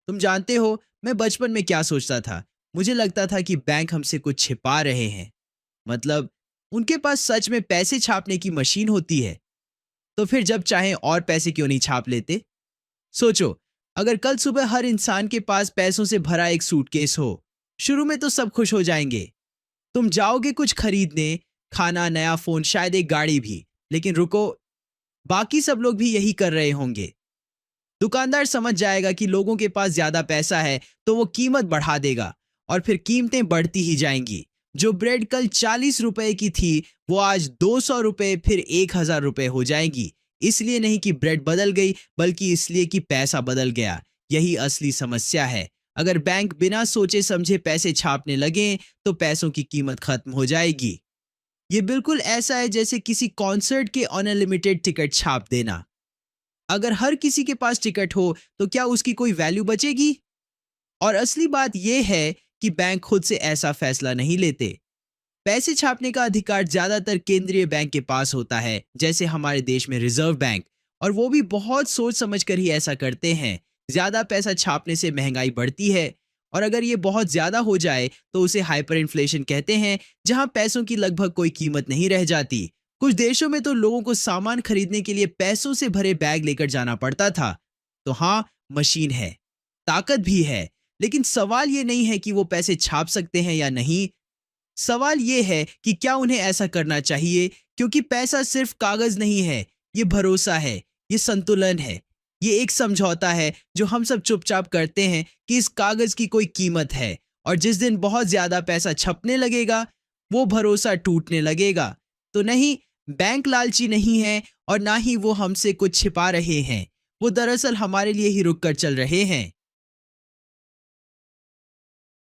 तुम जानते हो, मैं बचपन में क्या सोचता था। मुझे लगता था कि बैंक हमसे कुछ छिपा रहे हैं। मतलब, उनके पास सच में पैसे छापने की मशीन होती है। तो फिर जब चाहे और पैसे क्यों नहीं छाप लेते? सोचो, अगर कल सुबह हर इंसान के पास पैसों से भरा एक सूटकेस हो, शुरू में तो सब खुश हो जाएंगे। तुम जाओगे कुछ खरीदने, खाना, नया फोन, शायद एक गाड़ी भी। लेकिन रुको, बाकी सब लोग भी यही कर रहे होंगे। दुकानदार समझ जाएगा कि लोगों के पास ज्यादा पैसा है, तो वो कीमत बढ़ा देगा और फिर कीमतें बढ़ती ही जाएंगी। जो ब्रेड कल 40 रुपए की थी, वो आज 200 रुपए, फिर 1000 रुपए हो जाएगी। इसलिए नहीं कि ब्रेड बदल गई, बल्कि इसलिए कि पैसा बदल गया। यही असली समस्या है। अगर बैंक बिना सोचे समझे पैसे छापने लगे, तो पैसों की कीमत खत्म हो जाएगी। ये बिल्कुल ऐसा है जैसे किसी कॉन्सर्ट के अनलिमिटेड टिकट छाप देना। अगर हर किसी के पास टिकट हो, तो क्या उसकी कोई वैल्यू बचेगी? और असली बात यह है कि बैंक खुद से ऐसा फैसला नहीं लेते। पैसे छापने का अधिकार ज्यादातर केंद्रीय बैंक के पास होता है, जैसे हमारे देश में रिजर्व बैंक। और वो भी बहुत सोच समझ कर ही ऐसा करते हैं। ज्यादा पैसा छापने से महंगाई बढ़ती है, और अगर ये बहुत ज्यादा हो जाए तो उसे हाइपर इन्फ्लेशन कहते हैं, जहां पैसों की लगभग कोई कीमत नहीं रह जाती। कुछ देशों में तो लोगों को सामान खरीदने के लिए पैसों से भरे बैग लेकर जाना पड़ता था। तो हाँ, मशीन है, ताकत भी है, लेकिन सवाल ये नहीं है कि वो पैसे छाप सकते हैं या नहीं। सवाल ये है कि क्या उन्हें ऐसा करना चाहिए, क्योंकि पैसा सिर्फ कागज नहीं है। ये भरोसा है, ये संतुलन है, ये एक समझौता है जो हम सब चुपचाप करते हैं कि इस कागज की कोई कीमत है। और जिस दिन बहुत ज्यादा पैसा छपने लगेगा, वो भरोसा टूटने लगेगा। तो नहीं, बैंक लालची नहीं है, और ना ही वो हमसे कुछ छिपा रहे हैं। वो दरअसल हमारे लिए ही रुक कर चल रहे हैं।